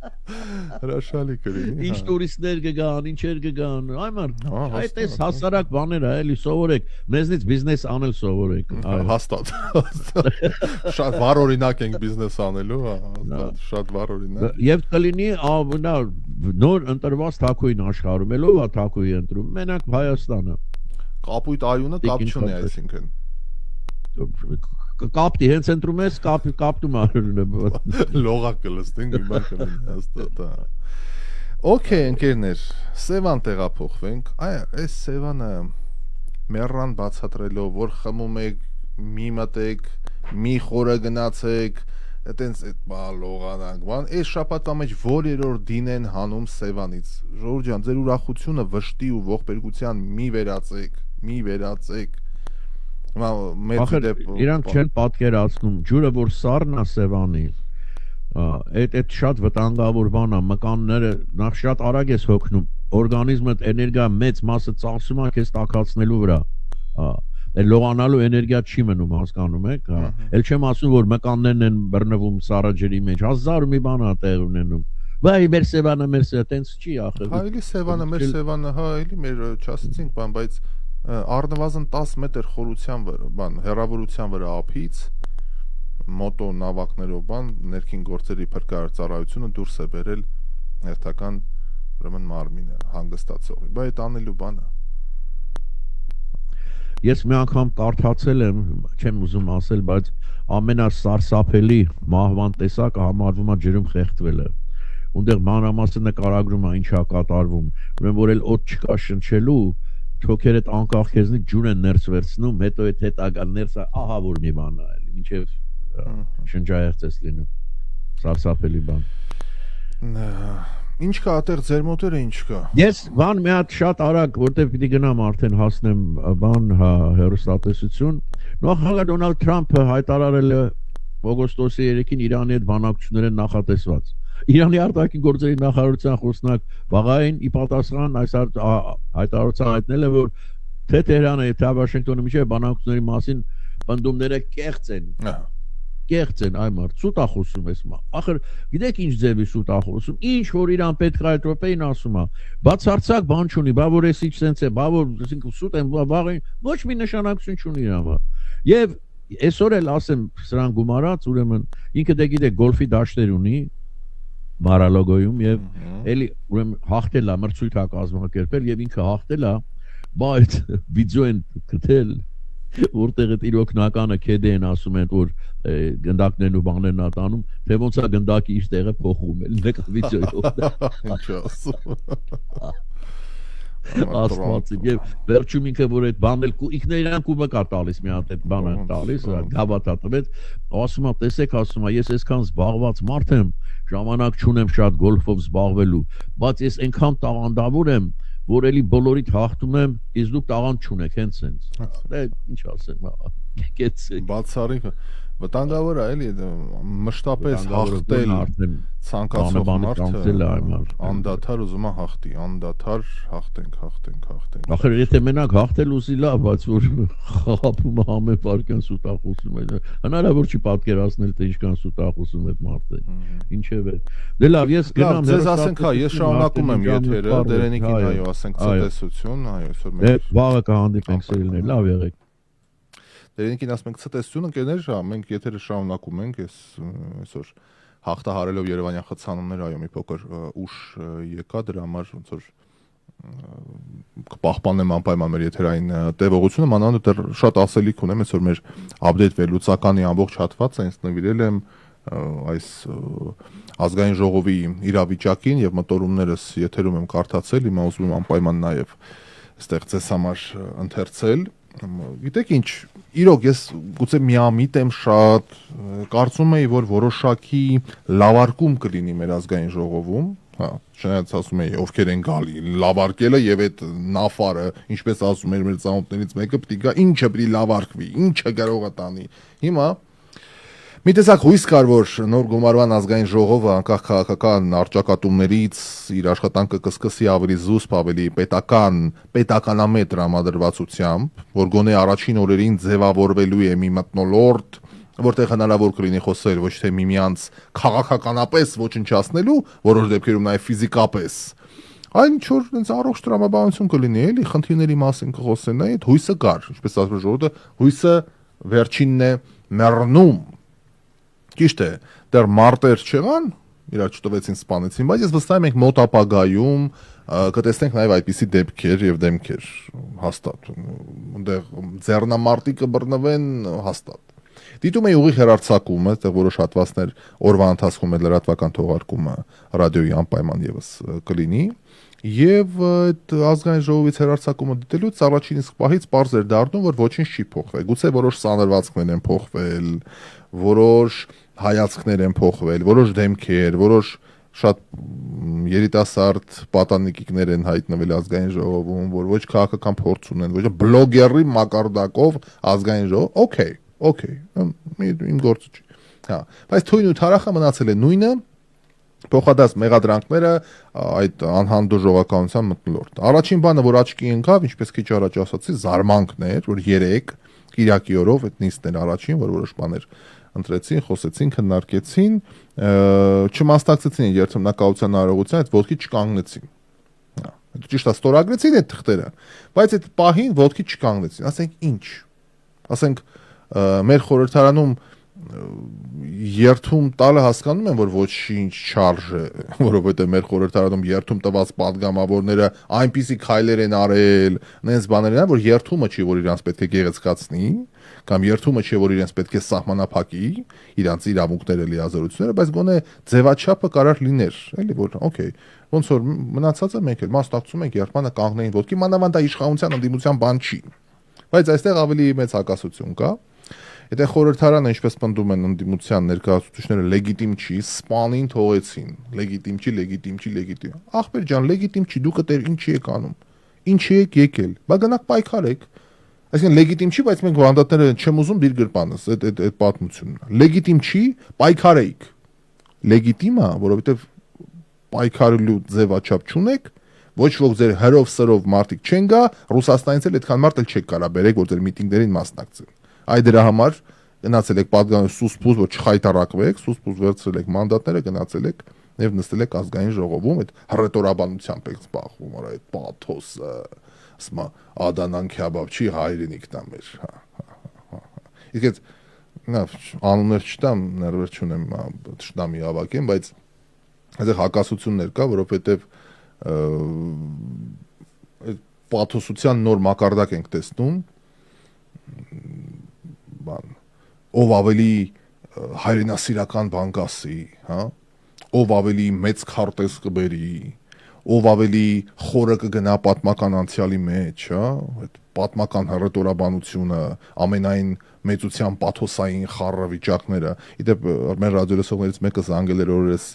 Հրաշալի կլինի։ Ինչ տուրիստներ կգան, ինչեր կգան, այ մարդ, այդ էս հասարակ բաներ է, էլի սովորեք, մեզնից բիզնես անել սովորեք։ Հաստատ։ Շատ վառ օրինակ ենք բիզնես անելու, հաստատ, շատ վառ օրինակ։ Եվ կլինի նոր ընտրված թակույն աշխարհում, ելով է թակույի ընտրում, մենակ Հայաստանը։ Կապույտ այունը կապ չունի, այսինքն։ Կապտի հենց ընտրում ես կապտում արյունը լողակ կլստենք հիմա կլինի հաստատ։ Okay, ընկերներ, Սևան տեղափոխվենք։ Այս Սևանը մեռան բացատրելով, որ խմում եք, մի մտեք, մի խորը գնացեք, այտենց այդ լողանանք, բան, այս շաբաթվա մեջ որ երրորդ դին են հանում Սևանից։ Ժողովուրդ ջան, ձեր ուրախությունը վշտի ու ողբերգության մի վերացեք։ Ախր իրանք չեն պատկերացնում ջուրը որ սառն է Սևանի այդ շատ վտանգավոր բան է մկանները նախ շատ արագ ես հոգնում օրգանիզմդ էներգիա մեծ մասը ծախսում է քեզ տաքացնելու վրա լողանալու էներգիա չի մնում հասկանում եք էլ չեմ ասում որ մկաններն են բռնվում սառաջերի մեջ հազար մի բան է տեղ ունենում վայ մեր Սևանը տենց չի ախր հա էլի Սևանը մեր Սևանը հա էլի մեր չասեցինք բան բայց առնվազն 10 մետր խորության բան հեռավորության վրա ափից մոտո նավակներով բան ներքին գործերի փրկարարծարայությունը դուրս է բերել հերթական ուրեմն մարմինը հանգստացողի բայց այդ անելու բանը ես մի անգամ կարդացել եմ չեմ ուզում ասել բայց ամենասարսափելի մահվան տեսակը համարվում է ջրում խեղդվելը ունդեղ մանրամասը նկարագրում է ինչա կատարվում ուրեմն որ էլ օդ չկա շնչելու Թոքերդ անկախ քեզնից ջուր են ներս վերցնում, հետո այդ հետագա ներսը ահա որ մի բան է, ինչև շնջայեղձես լինում, սարսափելի բան։ Ինչ կա այդտեղ ձեր մոտերը ինչ կա։ Ես բան մի հատ շատ արագ, որտեղ պիտի գնամ արդեն հասնեմ բան, հեռուստատեսություն, նախագահ Դոնալդ Թրամփը հայտարարել է օգոստոսի 3-ին Իրանի հետ բանակցություններ են նախատեսված։ Իրանի արտաքին գործերի նախարարության խոսնակ Բաղային ի պատասխան այս հայտարարության հայտնել է որ թե Թեհրանը թե Վաշինգտոնը միջև բանակցությունների մասին պնդումները կեղծ են այ մարդ սուտ է խոսում ես մա ախր գիտեք ինչ ձևի սուտ է խոսում ինչ որ իրան պետք է եվրոպեին ասում է բացարձակ բան չունի բա որ էս ինչ sense է բա որ ասենք սուտ են Բաղային ոչ մի նշանակություն չունի իր համար եւ այսօր էլ ասեմ սրան գումարած ուրեմն ինքը դե գիտեք գոլֆի դաշտեր ունի Մարալոգոյում եւ էլի ուրեմն հաղթել է մրցույթ է կազմակերպել եւ ինքը հաղթել է բայց վիդեո են գտել որտեղ այդ իր օկնականը քեդե են ասում են որ գնդակներն ու բաներն ա տանում թե ոնց է գնդակի իր տեղը փոխում էլ մեկ վիդեոյով ինչ ասում Աստվածի եւ վերջում ինքը որ այդ բանն էլ ինքն իրան կումը կա տալիս մի հատ այդ բանը տալիս գավաթա տվեց ասում է տեսեք ասում է ես այսքան զբաղված մարդ եմ ժամանակ չունեմ շատ գոլֆով զբաղվելու բայց ես այնքան տաղանդավոր եմ որ էլի բոլորիդ հաղթում եմ իսկ դուք տաղանդ չունեք հենց դե ինչ ասեմ կեցեք բացառիկ վտանգավոր է էլի մշտապես հաղթել ցանկացող մարդը անդադար ուզում է հաղթի անդադար հաղթենք ախր եթե մենակ հաղթել ուզի լավ բայց որ խաղապում ամեն վարքան սուտախոսում է հնարավոր չի պատկերացնել թե ինչքան սուտախոսում այդ մարդը ինչև է դե լավ ես գնամ ձեզ ասենք հա ես շարունակում եմ եթերը Դերենիկին այո ասենք ցտեսություն այո այսօր մենք վաղը կհանդիպենք սիրելիներ լավ եղեք Դերենիկին ասում ենք ցտեսություն ընկերներ մենք եթերը շարունակում ենք այսօր հաղթահարելով Երևանյան խցանումները, այո, մի փոքր ուշ եկա, դրա համար ոնց որ կպահպանեմ անպայման մեր եթերային տևողությունը, մանավանդ դեռ շատ ասելիք ունեմ, այսօր մեր update վերլուծականի ամբողջ հատվածը ինձ նվիրել եմ այս ազգային ժողովի իրավիճակին եւ մտորումներս եթերում եմ կարդացել, հիմա ուզում եմ անպայման նաեւ այստեղ ձեզ համար ընթերցել։ Գիտեք ինչ, իրոք ես գուցե միամիտ եմ շատ, կարծում եի, որ որոշակի լավարկում կլինի մեր ազգային ժողովում, հա, չնայած ասում եի, ովքեր են գալի, լավարկելը եւ այդ նաֆարը, ինչպես ասում էր մեր ծանոթներից մեկը, պիտի գա, ինչը պիտի լավարկվի, ինչը կարող է տանի։ Հիմա մի տեսակ հույս կար, որ նոր գումարվան ազգային ժողովը անկախ քաղաքական արճակատումներից իր աշխատանքը կսկսի ավելի զուսպ, ավելի պետականամետ տրամադրվածությամբ, որ գոնե առաջին օրերին ձևավորվելու է մի մթնոլորտ, որտեղ հնարավոր կլինի խոսել ոչ թե միմյանց քաղաքականապես ոչնչացնելու, որոշ դեպքերում նաև ֆիզիկապես, այլ ինչ-որ առողջ տրամաբանություն կլինի, էլի խնդիրների մասին կխոսեն, այդ հույսը կար, ինչպես ասում ժողովուրդը, հույսը վերջինն է մեռնում։ Ճիշտ է, դեռ մարտեր չեղան, իրար չտվեցին, սպանեցին, բայց ես վստահ եմ մենք մոտ ապագայում կտեսնենք նաև այդպիսի դեպքեր եւ դեմքեր, հաստատ։ Այնտեղ ձեռնամարտի կբռնվեն, հաստատ։ Դիտում էի ուղիղ հեռարձակումը, այդտեղ որոշ հատվածներ օրվա ընթացքում էլ լրատվական թողարկումը ռադիոյի անպայման եւս կլինի, եւ այդ ազգային ժողովից հեռարձակումը դիտելուց առաջին իսկ պահից պարզ էր դառնում, որ ոչինչ չի փոխվել։ Գուցե որոշ սանրվածքներ են փոխվել, որոշ հայացքներ են փոխվել, որոշ դեմքեր, որոշ շատ երիտասարդ պատանեկիկներ են հայտնվել ազգային ժողովում, որ ոչ քաղաքական փորձ ունեն, ոչ բլոգերի մակարդակով ազգային ժողով, օքեյ, իմ գործը չի։ Հա, բայց թույն ու թարախը մնացել է նույնը, փոխադարձ մեղադրանքները այդ անհանդու ժողովրդականության մթնոլորտ։ Առաջին բանը, որ աչքի ընկավ, ինչպես քիչ առաջ ասացի, զարմանքներ, որ 3 Կիրակի օրով այդ նիստն էր առաջին, որ որոշ բաներ ընտրեցին, խոսեցին, քննարկեցին, չմասնակցեցին երթմնակահության արարողության, այդ ոտքի չկանգնեցին։ Հա, այդ ճիշտ է, ստորագրեցին այդ թղթերը, բայց այդ պահին ոտքի չկանգնեցին, ասենք ինչ։ Ասենք մեր խորհրդարանում երթում տալը հասկանում եմ, որ ոչինչ չարժե, որովհետև մեր խորհրդարանում երթում տված падգամավորները այնպիսի քայլեր են արել, նենց բաներ են, որ երթումը չի, որ իրանց պետք է գեղեցկացնի, կամ երթումը չի, որ իրենց պետք է սահմանափակի, իրանց իրավունքները, լիազորությունները, բայց գոնե ձևաչափը կարար լիներ, էլի որ օքեյ, ոնց որ մնացածը մենք էլ մասնակցում ենք երթմանը կանգնային ոտքի, մանավանդ իշխանության ընդդիմության բան չի, բայց այստեղ ավելի մեծ հակասություն կա։ Եթե խորհրդարանը ինչպես պնդում են ընդդիմության ներկայացուցիչները լեգիտիմ չի, սպանին թողեցին, լեգիտիմ չի։ Ախպեր ջան, լեգիտիմ չի, դուք դեռ ինչի եք անում։ Ինչի եք եկել։ Բա գնաք պայքարեք։ Այսինքն լեգիտիմ չի, բայց մենք վանդատները չեմ ուզում դիր գրպանս, այդ պատմությունն։ Լեգիտիմ չի, պայքարեիք։ Լեգիտիմ է, որովհետև պայքարելու ձևաչափ չունեք, ոչ ոք ձեր հրով սրով մարդիկ չեն գա, Ռուսաստանից էլ այդքան մարդ էլ չեք կարա բերեք, որ ձեր միտինգներին մասնակցեն։ Այ դրա համար գնացել եք պատգամավոր սուսպուզ, որ չխայտարակվեք, սուսպուզ վերցրել եք մանդատները, գնացել եք եւ նստել եք ազգային ժողովում, այդ հռետորաբանությամբ եք զբաղվում, որ այդ պաթոսը, ասма Ադանան քյաբաբ չի հայրենիքն է մեր, հա։ Իսկ այդ անուններ չտամ, ներվեր չունեմ ճշտամի հավաքեմ, բայց այդտեղ հակասություններ կա, որովհետեւ այդ պաթոսության նոր մակարդակ ենք տեսնում, ով ավելի հայրենասիրական բան կասի, հա, ով ավելի մեծ քարտեզ կբերի, ով ավելի խորը կգնա պատմական անցյալի մեջ, հա, այդ պատմական հռետորաբանությունը, ամենայն մեծության պաթոսային խառը վիճակները։ Իդեպ մեր ռադիոլսողներից մեկը զանգել էր օրերս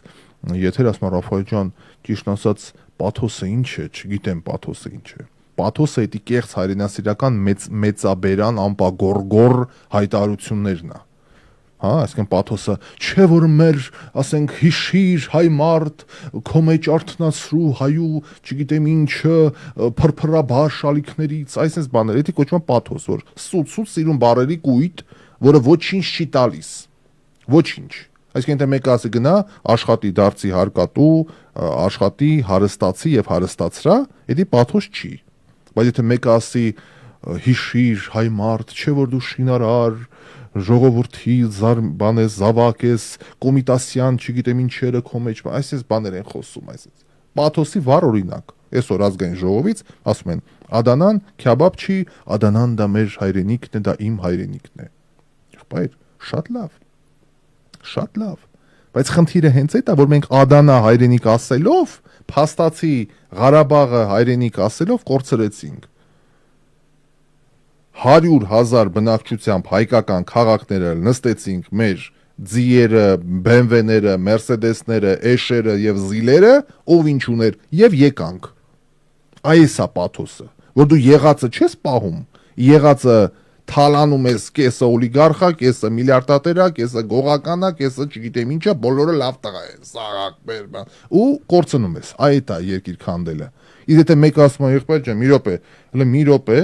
եթեր, ասում Ռաֆայել ջան, ճիշտ ասած, պաթոսը ինչ է, չգիտեմ պաթոսը ինչ է։ Պաթոսը դա կեղծ հայրենասիրական մեծաբերան ամպագորգոր հայտարարություններն է։ Հա, այսինքն պաթոսը չէ որ մեր, ասենք, հիշիր հայ մարդ, քո մեջ արթնացրու հայու, չգիտեմ ինչը, փրփրաբար շալիքներից, այսպես բաներ, դա կոչվում է պաթոս, որ սուտ սիրուն բարերի կույտ, որը ոչինչ չի տալիս։ Ոչինչ։ Այսինքն թե մեկը ասի գնա, աշխատի դարձի հարկատու, աշխատի հարստացի եւ հարստացրա, դա պաթոս չի։ Բայց եթե մեկը ասի հիշիր հայ մարդ, չէ որ դու շինարար, ժողովրդի բանես, զավակես, կոմիտասյան, չգիտեմ ինչերը քո մեջ, այսպես բաներ են խոսում, այսպես։ Պաթոսի վառ օրինակ։ Այսօր ազգային ժողովից ասում են Ադանան քյաբաբ չի, Ադանան դա մեր հայրենիքն է, դա իմ հայրենիքն է։ Բայց շատ լավ։ Շատ լավ։ Բայց խնդիրը հենց այդ է, որ մենք Ադանա հայրենիք ասելով, փաստացի Ղարաբաղը հայրենիք ասելով կորցրեցինք։ 100,000 բնակչությամբ հայկական քաղաքները նստեցինք մեր ձիերը, BMW-ները, Mercedes-ները, Էշերը եւ Զիլերը, ով ինչ ուներ եւ եկանք։ Այս է պաթոսը, որ դու եղածը չես պահում, եղածը թալանում ես կեսը օլիգարխա, կեսը միլիարդատերա, կեսը գողականա, կեսը չգիտեմ ինչա, բոլորը լավ տղա է, սաղակ բերբան, ու կորցնում ես, այդ է երկիր քանդելը։ Իսկ եթե մեկ ասում է եղբայր ջան, մի րոպե, հələ մի րոպե,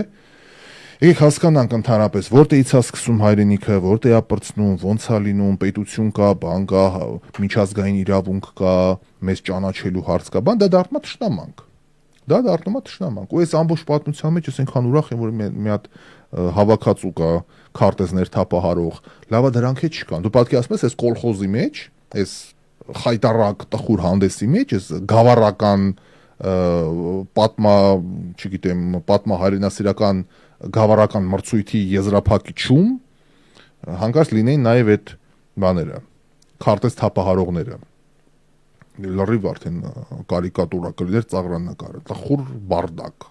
եկեք հասկանանք ընդհանրապես, որտեղից է սկսում հայրենիքը, որտեղ է պրծնում, ոնց է լինում, պետություն կա, բան կա, միջազգային իրավունք կա, մեզ ճանաչելու հարց կա, բան դա դառնում է թշնամանք։ Դա դառնում է թշնամանք։ Ու այս ամբողջ պատմության մեջ ես այնքան ուրախ եմ, որ մի հատ հավաքածու կա, քարտեզներ թափահարող, լավա դրանք է չկան։ Դու պատկերացնում ես այս կոլխոզի մեջ, այս խայտարակ տխուր հանդեսի մեջ, այս գավառական պատմա, չգիտեմ, պատմահայրենասիրական գավառական մրցույթի եզրափակիչում հանկարծ լինեին նաև այդ բաները, քարտեզ թափահարողները։ Լրիվ արդեն կարիկատուրա կլիներ ծաղրանկարը, տխուր բարդակ։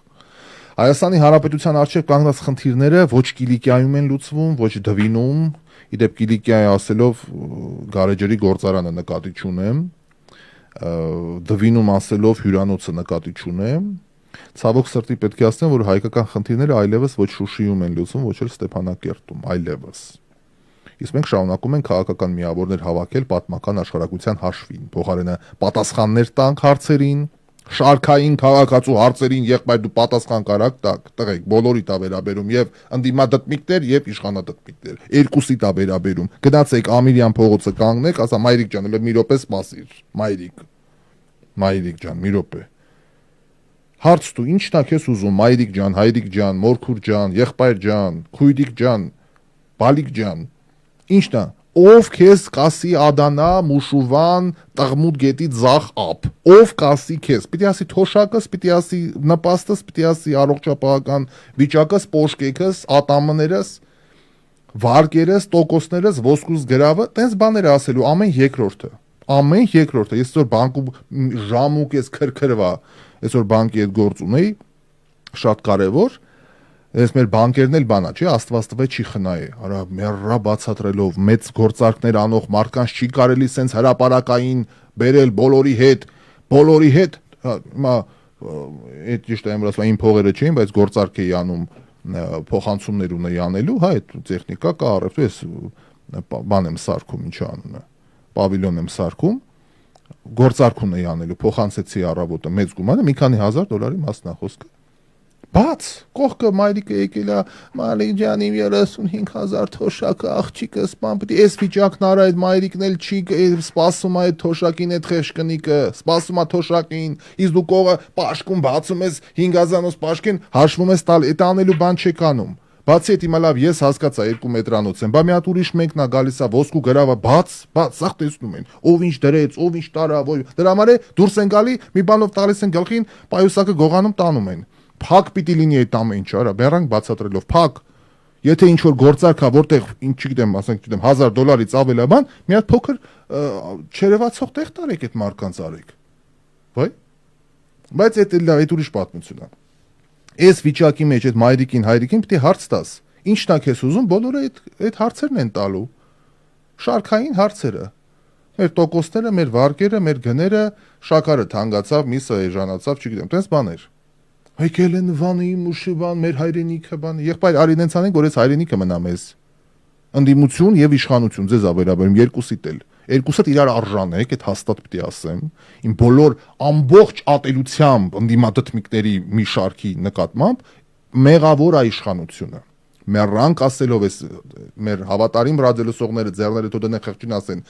Հայաստանի Հանրապետության առջև կանգնած խնդիրները ոչ Կիլիկիայում են լուծվում, ոչ Դվինում, իդեպ Կիլիկիայի ասելով գարեջրի գործարանը նկատի չունեմ, Դվինում ասելով հյուրանոցը նկատի չունեմ, ցավոք սրտի պետք է ասեմ, որ հայկական խնդիրները այլևս ոչ Շուշիում են լուծվում, ոչ էլ Ստեփանակերտում, այլևս։ Իսկ մենք շարունակում ենք քաղաքական միավորներ հավաքել պատմական աշխարհագրության հաշվին, փոխարենը պատասխաններ տանք հարցերին, շարքային քաղաքացու հարցերին, եղբայր դու պատասխան կարաք տակ, տղեկ, բոլորիդ է վերաբերում եւ ընդդիմադդմիկներ եւ իշխանադդմիկներ, երկուսիդ է վերաբերում։ Գնացեք Ամիրյան փողոցը կանգնեք, ասա մայրիկ ջան, հələ մի րոպե սպասիր, մայրիկ ջան, մի րոպե։ Հարց դու ի՞նչն է քեզ ուզում, մայրիկ ջան, հայրիկ ջան, մորքուր ջան, եղբայր ջան, քույրիկ ջան, բալիկ ջան, ի՞նչն է, ով քեզ կասի Ադանա, Մուշուվան, Տաղմուտ գետի ձախ ապ, ով կասի քեզ, պիտի ասի թոշակս, պիտի ասի նպաստս, պիտի ասի առողջապահական վիճակս, պոշկեքս, ատամներս, վարկերս, տոկոսներս, ոսկուս գրավը, տենց բաներ ասելու ամեն երկրորդը, ես որ բանկում ժամուկ ես քրքրվա, այսօր բանկի հետ գործ ունեի, շատ կարևոր, այս մեր բանկերն էլ բանա, չի, Աստված տվե չի խնայե, արա մեռա բացատրելով, մեծ գործարքներ անող մարդկանց չի կարելի սենց հրապարակային բերել բոլորի հետ, հիմա այդ ճիշտ եմ ասում, իմ փողերը չէին, բայց գործարք էի անում, փոխանցումներ ունեի անելու, հա, այդ տեխնիկա կա, առևտու ես բան եմ սարքում, ինչա անունը, պավիլյոն եմ սարքում, գործարք ունեի անելու, փոխանցեցի առավոտը մեծ գումարը, մի քանի $1,000 մասնախոսքը։ Բաց, կողքը մայրիկը եկել է, մալիկ ջանի 35,000 թոշակը, աղջիկս, բան պիտի այս վիճակն արա, այդ մայրիկն էլ չի սպասում այդ թոշակին, այդ խեղճկնիկը, սպասում է թոշակին, իսկ դու կողը պաշկում բացում ես 5,000-ով պաշկին, հաշվում ես տալ, այդ անելու բան չեք անում։ Բացի այդ հիմա լավ, ես հասկացա 2 մետրանոց եմ, բա մի հատ ուրիշ մեկն է գալիս է ոսկու գրավը, բաց, սաղ տեսնում են, ով ինչ դրեց, ով ինչ տարավ, դրա համար է դուրս են գալի, մի բանով տալիս են գլխին, պայուսակը գողանում տանում են։ Փակ պիտի լինի այդ ամեն ինչը, արա, բեռանք բացատրելով, փակ։ Եթե ինչ որ գործարք է, որտեղ ինչ չգիտեմ, ասենք չգիտեմ, $1,000-ից ավել է բան, մի հատ փոքր չերևացող տեղ տարեք այդ մարկանց արեք։ Վայ։ Բայց այդ ուրիշ պատմություն է։ Այս վիճակի մեջ այդ մայրիկին, հայրիկին պիտի հարց տաս։ Ինչն է քեզ ուզում, բոլորը այդ հարցերն են տալու։ Շարքային հարցերը։ Մեր տոկոսները, մեր վարկերը, մեր գները, շաքարը թանկացավ, միսը էժանացավ, չգիտեմ, տես բաներ։ Եկել են Վանի, Մուշիվան, մեր հայրենիքը բան։ Եղբայր արի նենց անենք, որ այս հայրենիքը մնա մեզ։ Ընդդիմություն եւ իշխանություն ձեզ ավերաբերում երկուսիդ էլ։ Երկուսդ իրար արժան է, այդ հաստատ պիտի ասեմ։ Իմ բոլոր ամբողջ ատելությամբ ընդդիմադդմիկների մի շարքի նկատմամբ մեղավոր է իշխանությունը։ Մեռանք ասելով էս մեր հավատարիմ ռադիոլսողները ձեռները թողնեն խղճին ասեն,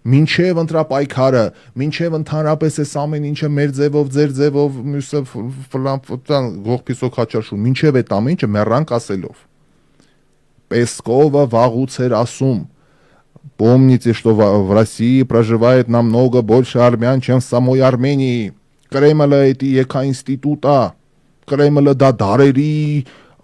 մինչև ընտրապայքարը, մինչև ընդհանրապես էս ամեն ինչը մեր ձևով, ձեր ձևով, մյուսը ֆլան գողփիսոք հաճաշուն, մինչև այդ ամեն ինչը մեռանք ասելով։ Пескова վաղուց էր ասում. Помните, что в России проживает намного больше армян, чем в самой Армении. Կրեմլը էդի եկա ինստիտուտա, Կրեմլը դա դարերի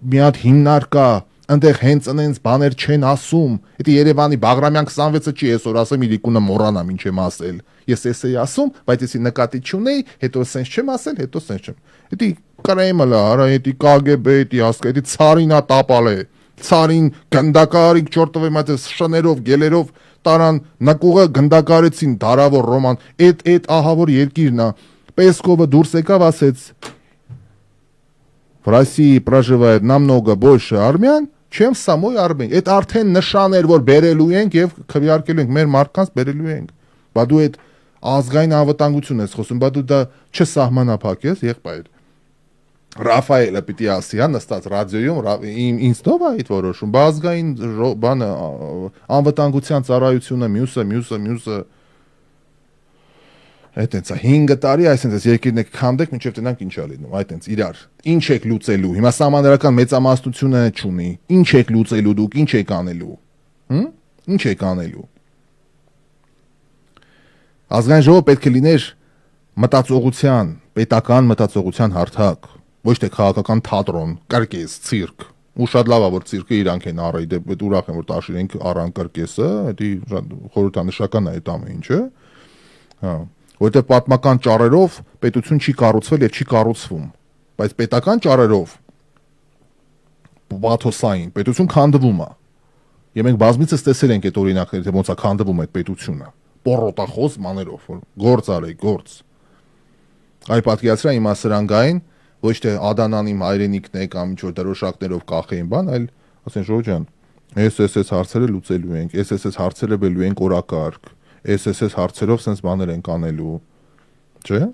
մի հատ հիմնարկ է, այնտեղ հենց այնց բաներ չեն ասում։ Էդի Երևանի Բաղրամյան 26-ը չի այսօր ասեմ իրիկունը մոռանամ ինչ եմ ասել։ Ես էս էի ասում, բայց եսի նկատի չունեի, հետո սենց չեմ ասել, հետո սենց չեմ։ Էդի Կրեմլը, արա էդի KGB էդի հասկա, էդի ցարինա տապալ է։ Ցարին գնդակարիկ ճորտովի մատ շներով, գելերով տարան նկուղը գնդակարեցին դարավոր ռոման, այդ ահավոր երկիրն է։ Песковը դուրս եկավ ասեց В России проживает намного больше армян, чем в самой Армении. Այդ արդեն նշան էր, որ բերելու ենք եւ քվեարկելու ենք մեր մարդկանց բերելու ենք։ Բա դու այդ ազգային անվտանգություն ես խոսում, բա դու դա չսահմանափակ ես, եղբայր։ Ռաֆայելը պիտի ասի, հա, նստած ռադիոյում ինձ դով է այդ որոշում, բա ազգային բանը անվտանգության ծառայությունը մյուսը այդ այնց 5 տարի այսինքն երկիրն եք քանդեք մինչև տնանք ինչա լինում, այդ այնց իրար։ Ինչ եք լուծելու։ Հիմա սահմանադրական մեծամասնությունը չունի։ Ինչ եք լուծելու դուք, ինչ եք անելու։ Ինչ եք անելու։ Ազգային ժողովը պետք է լիներ մտածողության, պետական մտածողության հարթակ, ոչ թե քաղաքական թատրոն, կրկես, ցիրկ։ Ու շատ լավ է որ ցիրկը իրանք են առել, դե ուրախ եմ որ տաշիրենք առան կրկեսը, դա խորհրդանշական է այդ ամեն ինչը։ Հա որտեղ պատմական ճառերով պետություն չի կառուցվել եւ չի կառուցվում, բայց պետական ճառերով բաթոսային պետություն քանդվում է։ Եվ մենք բազմիցս տեսել ենք այդ օրինակները, թե ոնց է քանդվում այդ պետությունը։ Պորոտախոս մաներով, որ գործ արեք, գործ։ Այ պատկերացրա իմ ասրանգային, ոչ թե Ադանան իմ հայրենիքն է կամ ինչ որ դրոշակներով կախեին բան, այլ ասեն Ժողովուրդ ջան, այս հարցերը լուծելու ենք, այս հարցերը բելու ենք օրակարգ։ SSS հարցերով sense բաներ են կանելու, չէ՞։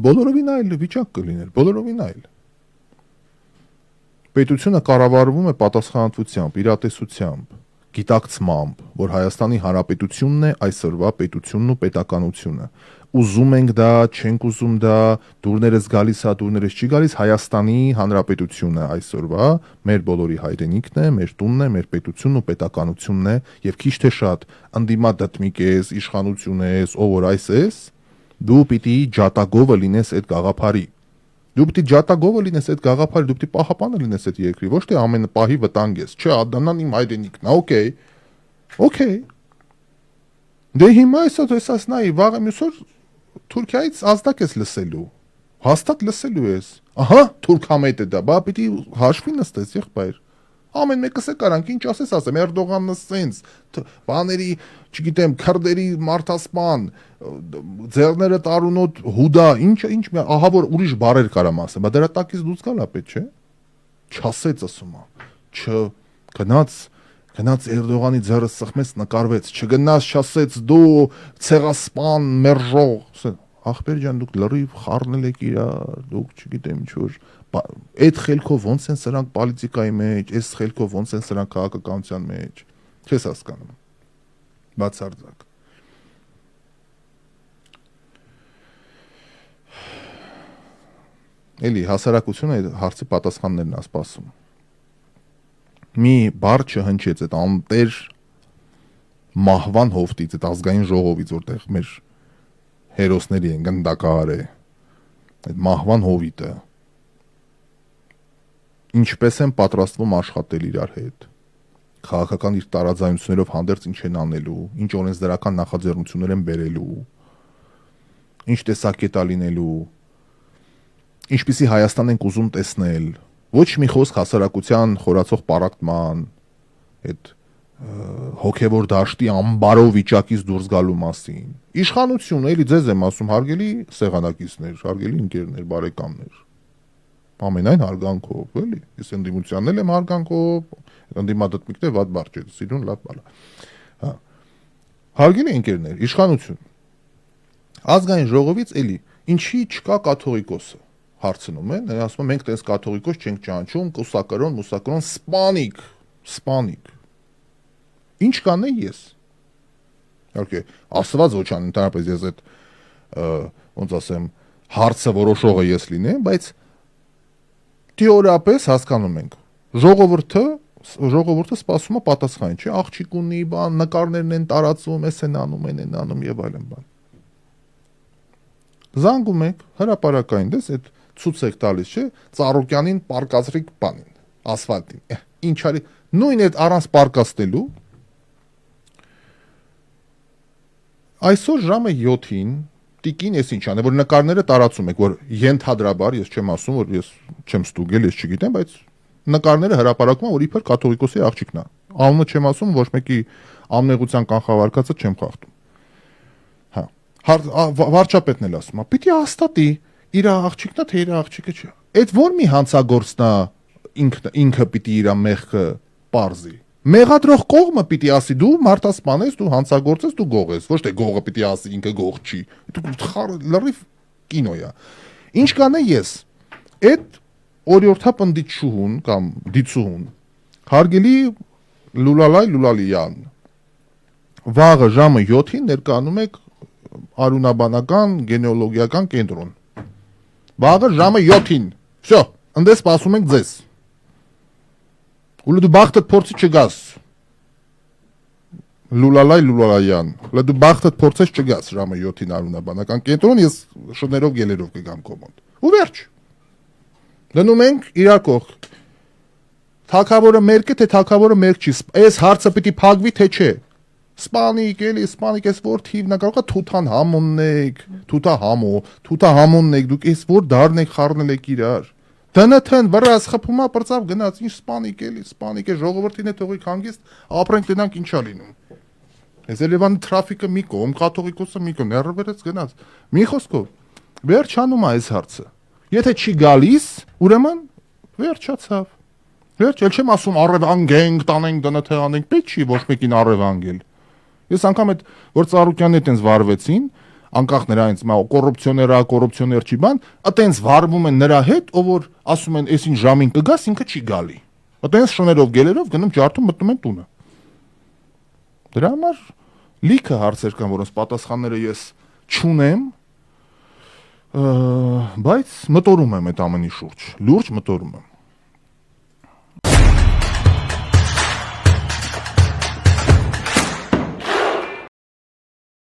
Բոլորովին այլ վիճակ կլիներ, բոլորովին այլ։ Պետությունը կառավարվում է պատասխանատվությամբ, իրատեսությամբ, գիտակցմամբ, որ Հայաստանի Հանրապետությունն է այսօրվա պետությունն ու պետականությունը։ Ուզում ենք դա, չենք ուզում դա, դուրներս գալիս է, դուրներս չի գալիս, Հայաստանի Հանրապետությունն է այսօրվա, մեր բոլորի հայրենիքն է, մեր տունն է, մեր պետությունն ու պետականությունն է, եւ քիչ թե շատ անդիմա դդմիկ ես, իշխանություն ես, ով որ այս ես, դու պիտի ջատագովը լինես այդ գաղափարի։ Դու պիտի ջատագովը լինես այդ գաղափարի, դու պիտի պահապանը լինես այդ երկրի, ոչ թե ամեն պահի վտանգ ես։ Չէ, Ադանան իմ հայրենիքն է, օքեյ։ Դե հիմա այսօր նայի վաղը մյուսօր Թուրքիայից ազդակ ես լսելու, հաստատ լսելու ես, ահա թուրքամետ է դա, բա պիտի հաշվի նստես եղբայր, ամեն մեկս է կարանք ինչ ասես ասեմ, Էրդողանն սենց, բաների, չգիտեմ, քրդերի մարդասպան, ձեռները տարունոտ հուդա, ինչ, ահա որ ուրիշ բարեր կարամ ասեմ, բա դրա տակից դուրս գալ ապետ չէ, չասեց ասում Գնաց Էրդողանի ձեռը սխմեց նկարվեց, չգնաց չասեց դու ցեղասպան մերժող, ախպեր ջան դուք լրիվ խառնել եք իրար, դուք չգիտեմ ինչ որ, այդ խելքով ոնց են սրանք պոլիտիկայի մեջ, այս խելքով ոնց են սրանք քաղաքականության մեջ, չես հասկանում, բացարձակ։ Էլի հասարակությունը այդ հարցի պատասխաններն է սպասում։ Մի բառ չհնչեց այդ անտեր մահվան հովտից, այդ ազգային ժողովից, որտեղ մեր հերոսների են գնդակահարը, այդ մահվան հովիտը, ինչպես են պատրաստվում աշխատել իրար հետ, քաղաքական իր տարաձայնություններով հանդերձ ինչ են անելու, ինչ օրենսդրական նախաձեռնություններ են բերելու, ինչ տեսակետ է լինելու, ինչպիսի Հայաստան ենք ուզում տեսնել, ոչ մի խոսք հասարակության խորացող պարակտման, այդ հոգևոր դաշտի ամբարով վիճակից դուրս գալու մասին։ Իշխանություն, էլի ձեզ եմ ասում, հարգելի սեղանակիցներ, հարգելի ընկերներ, բարեկամներ։ Ամենայն հարգանքով, էլի։ Ես ընդդիմությանն էլ եմ հարգանքով, ընդդիմադատմիկն է վատ բառ չէ, սիրուն լավ բառ։ Հա։ Հարգելի ընկերներ, իշխանություն։ Ազգային ժողովից էլի, ինչի չկա կաթողիկոսը։ Հարցնում են, ասում են մենք տես կաթողիկոս չենք ճանաչում, կուսակրոն, մուսակրոն, սպանիկ։ Ինչ կանե ես։ Okay, ասված ոչ ան, ընդհանրապես ես այդ ոնց ասեմ, հարցը որոշողը ես լինեմ, բայց թեորիապես հասկանում ենք։ Ժողովուրդը ժողովուրդը սպասում է պատասխան, չէ, աղջիկ ունի, բան, նկարներն են տարածում, էս են անում եւ այլն բան։ Զանգում եք հրապարակային, դες այդ ցույց եք տալիս, չէ, Ծառուկյանին պարկածրիկ բանին, ասֆալտին։ Ինչ արի, նույն այդ առանց պարկաստելու այսօր ժամը 7-ին տիկին էս ինչ անը, որ նկարները տարածում եք, որ ենթադրաբար, ես չեմ ասում, որ ես չեմ ստուգել, ես չգիտեմ, բայց նկարները հրապարակում են, որ իբր կաթողիկոսի աղջիկն է։ Անունը չեմ ասում, ոչ մեկի անմեղության կանխավարկածը չեմ խախտում։ Հա, վարչապետն էլ ասում է, պիտի հաստատի, իր աղջիկն է, թե իր աղջիկը չէ։ Այդ ո՞ր մի հանցագործն է ինքը պիտի իր մեղքը պարզի։ Մեղադրող կողմը պիտի ասի դու մարտասպանես, դու հանցագործես, դու գողես, ոչ թե գողը պիտի ասի ինքը գող չի։ Լրիվ կինո է։ Ինչ կանե ես։ Այդ օրիորդապնդիչ շուհուն կամ դիցուհուն հարգելի Լուլալյան վաղը ժամը 7-ին ներկայանում եք արունաբանական գենեալոգիական կենտրոն։ Վաղը ժամը 7-ին։ Всё, ընդ սպասում ենք ձեզ։ Ու դու բախտդ փորձի չգաս։ Լուլալյան, դու բախտդ փորձես չգաս ժամը 7-ին արունաբանական կենտրոն, ես շներով գելերով կգամ կոմոդ։ Ու վերջ։ Դնում ենք իրար կողք։ Թագավորը մերկ է, թե թագավորը մերկ չի։ Այս հարցը պիտի փակվի, թե չէ։ Սպանիկ, էս որ թիվն է, կարող է թութան համոնն եք, թութահամոնն եք, դուք էս որ դարն եք խառնել եք իրար։ Դնթն վրաս խփումա պրծավ գնաց, ինչ սպանիկ է, ժողովրդին է թողիկ հանգիստ, ապրենք դենանք ինչա լինում։ Այս Երևանի թրաֆիկը մի կողմ, կաթողիկոսը մի կողմ, ներվերից գնաց։ Մի խոսքով, վերջանում է այս հարցը։ Եթե չի գալիս, ուրեմն վերջացավ։ Վերջ, էլ չեմ ասում առևանգենք, տանենք, դնթ անենք, պետք չի ոչ մեկին առևանգել։ Ես անգամ այդ որ Ծառուկյանն այտենց վարվեցին, անկախ նրանից կոռուպցիոներ չի բան, այտենց վարվում են նրա հետ, ով որ ասում են, «Էսին ժամին կգաս, ինքը չի գալի»։ Այտենց շներով գելերով գնում ջարդում մտնում են տունը։ Դրա համար լիքը հարցեր կան, որոնց պատասխանները ես չունեմ, բայց մտորում եմ այդ ամենի շուրջ, լուրջ մտորում եմ։